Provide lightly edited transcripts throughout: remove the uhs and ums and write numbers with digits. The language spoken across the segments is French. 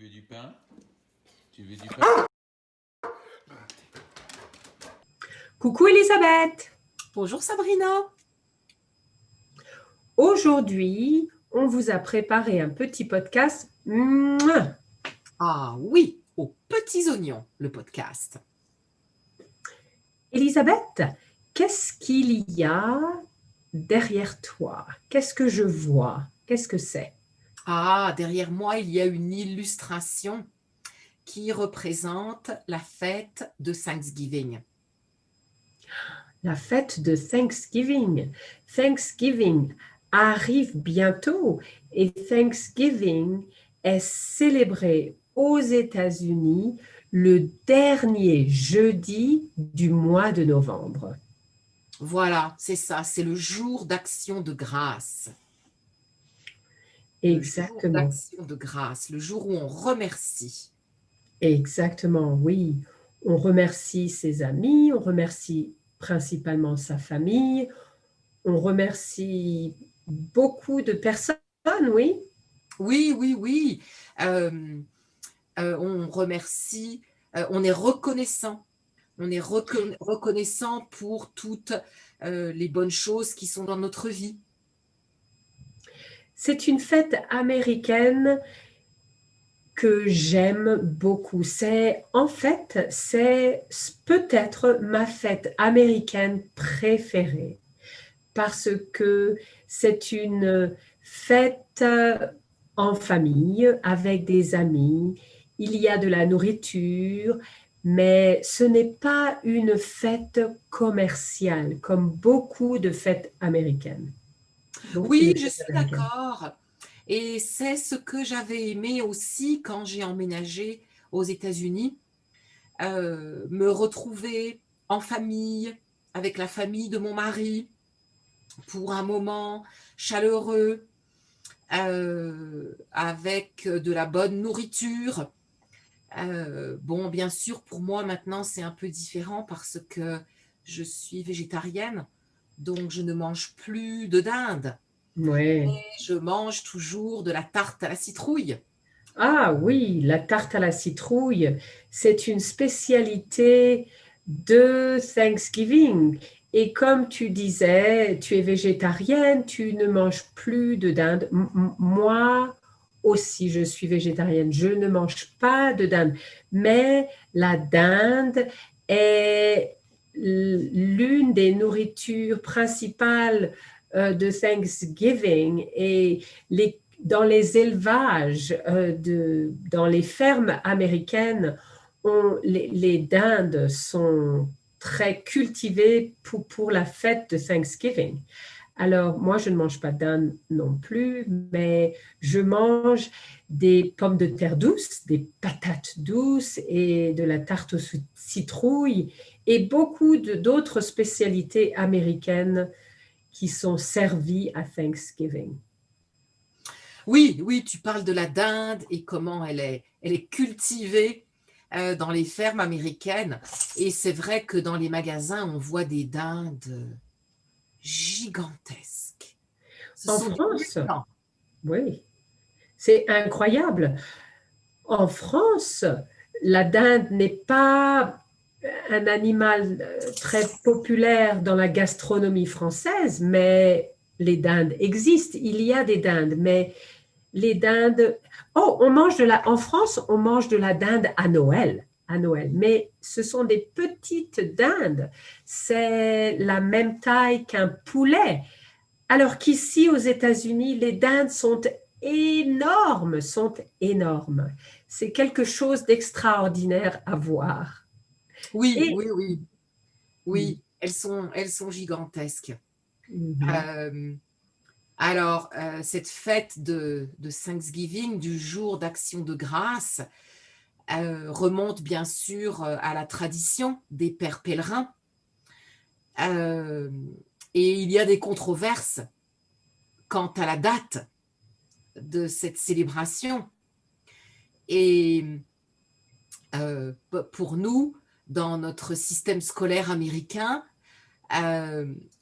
veux du pain? Tu veux du pain? Coucou Elisabeth! Bonjour Sabrina. Aujourd'hui, on vous a préparé un petit podcast. Mouah. Ah oui, aux petits oignons, le podcast. Elisabeth, qu'est-ce qu'il y a derrière toi? Qu'est-ce que je vois? Qu'est-ce que c'est? Ah, derrière moi, il y a une illustration qui représente la fête de Thanksgiving. La fête de Thanksgiving. Thanksgiving arrive bientôt et Thanksgiving est célébré aux États-Unis le dernier jeudi du mois de novembre. Voilà, c'est ça, c'est le jour d'action de grâce. Exactement. Le jour d'action de grâce, le jour où on remercie. Exactement, oui. On remercie ses amis, on remercie principalement sa famille, on remercie beaucoup de personnes, oui. Oui. On remercie, on est reconnaissant. On est reconnaissant pour toutes les bonnes choses qui sont dans notre vie. C'est une fête américaine que j'aime beaucoup. C'est peut-être ma fête américaine préférée parce que c'est une fête en famille, avec des amis. Il y a de la nourriture, mais ce n'est pas une fête commerciale comme beaucoup de fêtes américaines. Oui, je suis d'accord. Et c'est ce que j'avais aimé aussi quand j'ai emménagé aux États-Unis, me retrouver en famille, avec la famille de mon mari, pour un moment chaleureux, avec de la bonne nourriture. Bon, bien sûr, pour moi, maintenant, c'est un peu différent parce que je suis végétarienne, donc je ne mange plus de dinde. Ouais. Mais je mange toujours de la tarte à la citrouille. Ah oui, la tarte à la citrouille, c'est une spécialité de Thanksgiving. Et comme tu disais, tu es végétarienne, tu ne manges plus de dinde. Moi aussi, je suis végétarienne. Je ne mange pas de dinde. Mais la dinde est l'une des nourritures principales de Thanksgiving. Et dans les élevages, dans les fermes américaines, les dindes sont très cultivées pour la fête de Thanksgiving. Alors, moi, je ne mange pas de dinde non plus, mais je mange des pommes de terre douces, des patates douces et de la tarte aux citrouilles et beaucoup d'autres spécialités américaines qui sont servies à Thanksgiving. Oui, tu parles de la dinde et comment elle est cultivée dans les fermes américaines. Et c'est vrai que dans les magasins, on voit des dindes gigantesques. Ce En sont des France, mutants. oui, c'est incroyable. En France, la dinde n'est pas un animal très populaire dans la gastronomie française, mais les dindes existent. Il y a des dindes, mais les dindes... Oh, en France, on mange de la dinde à Noël. Mais ce sont des petites dindes. C'est la même taille qu'un poulet. Alors qu'ici, aux États-Unis, les dindes sont énormes. C'est quelque chose d'extraordinaire à voir. Oui, Et, oui, oui. Oui, elles sont gigantesques. Alors, cette fête de Thanksgiving, du jour d'action de grâce, remonte bien sûr à la tradition des pères pèlerins. Et il y a des controverses quant à la date de cette célébration. Et pour nous, dans notre système scolaire américain,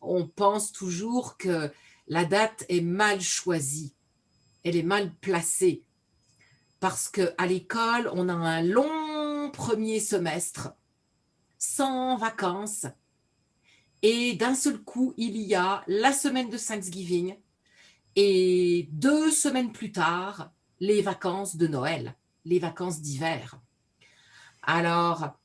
on pense toujours que la date est mal choisie, elle est mal placée. parce qu'à l'école, on a un long premier semestre sans vacances et d'un seul coup, il y a la semaine de Thanksgiving et 2 semaines plus tard, les vacances de Noël, les vacances d'hiver. Alors,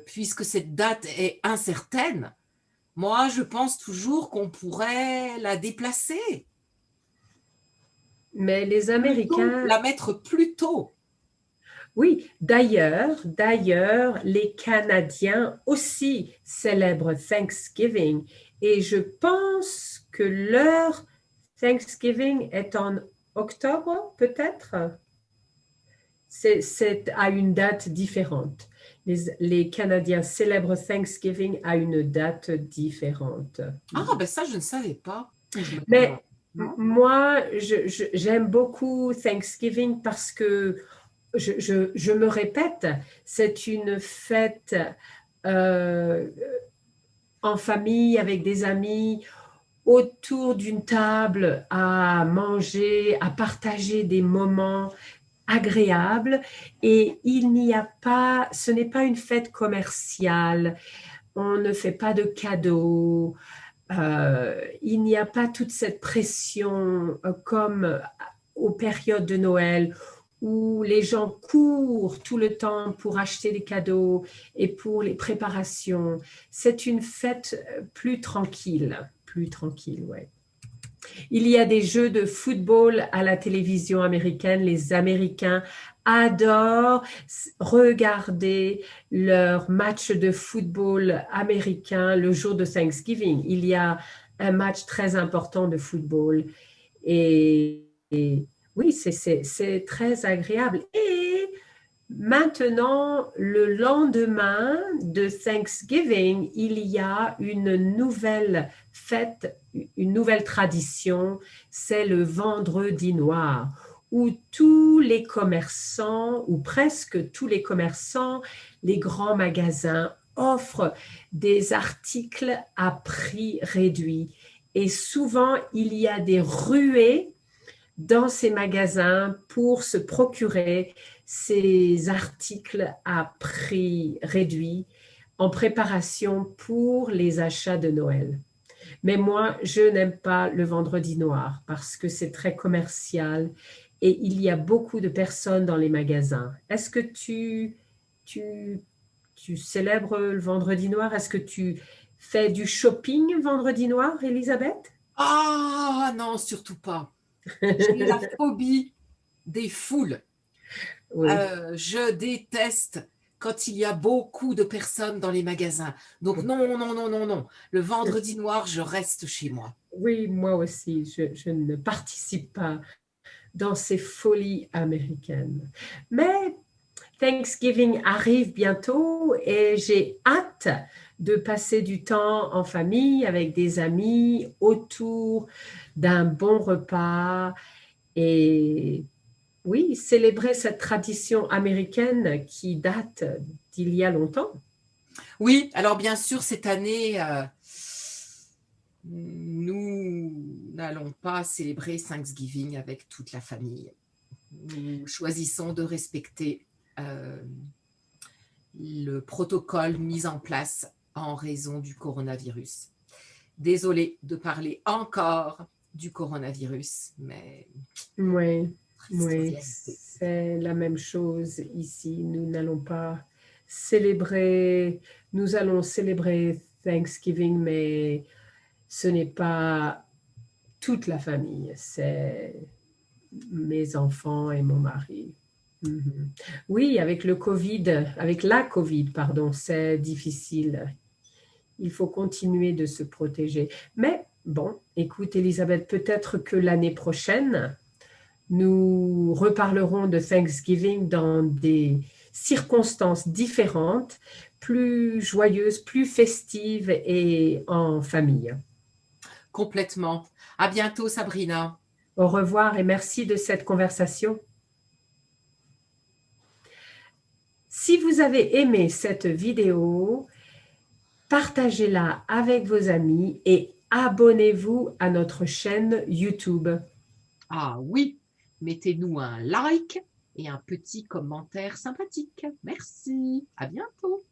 puisque cette date est incertaine, moi, je pense toujours qu'on pourrait la déplacer, Mais les Américains, la mettre plus tôt. oui, d'ailleurs, les Canadiens aussi célèbrent Thanksgiving et je pense que leur Thanksgiving est en octobre, peut-être. C'est à une date différente. Les Canadiens célèbrent Thanksgiving à une date différente. Ah, ben ça, je ne savais pas. Mais Non. moi, j'aime beaucoup Thanksgiving parce que, je me répète, c'est une fête euh, en famille, avec des amis, autour d'une table, à manger, à partager des moments agréable et il n'y a pas, ce n'est pas une fête commerciale, on ne fait pas de cadeaux, il n'y a pas toute cette pression comme aux périodes de Noël où les gens courent tout le temps pour acheter des cadeaux et pour les préparations. C'est une fête plus tranquille, ouais. Il y a des jeux de football à la télévision américaine. Les Américains adorent regarder leur match de football américain le jour de Thanksgiving. Il y a un match très important de football et oui, c'est très agréable. Et maintenant, le lendemain de Thanksgiving, il y a une nouvelle fête, une nouvelle tradition, c'est le vendredi noir, où tous les commerçants, ou presque tous les commerçants, les grands magasins offrent des articles à prix réduit. Et souvent, il y a des ruées dans ces magasins pour se procurer ces articles à prix réduit en préparation pour les achats de Noël. Mais moi, je n'aime pas le vendredi noir parce que c'est très commercial et il y a beaucoup de personnes dans les magasins. Est-ce que tu célèbres le vendredi noir? Est-ce que tu fais du shopping vendredi noir, Elisabeth? Ah non, surtout pas. J'ai la phobie des foules. Oui. Je déteste quand il y a beaucoup de personnes dans les magasins. Donc non, non, non, non, non. Le vendredi noir, je reste chez moi. Oui, moi aussi, je ne participe pas dans ces folies américaines. Mais Thanksgiving arrive bientôt et j'ai hâte de passer du temps en famille avec des amis autour d'un bon repas et oui, célébrer cette tradition américaine qui date d'il y a longtemps. Oui, alors bien sûr, cette année, nous n'allons pas célébrer Thanksgiving avec toute la famille. Nous choisissons de respecter le protocole mis en place en raison du coronavirus. Désolée de parler encore du coronavirus, mais Oui, triste oui, réalité. c'est la même chose ici. Nous n'allons pas célébrer, nous allons célébrer Thanksgiving, mais ce n'est pas toute la famille, c'est mes enfants et mon mari. Mhm. Oui, avec le Covid, avec la Covid, pardon, c'est difficile. Il faut continuer de se protéger. Mais bon, écoute, Elisabeth, peut-être que l'année prochaine, nous reparlerons de Thanksgiving dans des circonstances différentes, plus joyeuses, plus festives et en famille. Complètement. À bientôt, Sabrina. Au revoir et merci de cette conversation. Si vous avez aimé cette vidéo, partagez-la avec vos amis et abonnez-vous à notre chaîne YouTube. Ah oui, mettez-nous un like et un petit commentaire sympathique. Merci, à bientôt.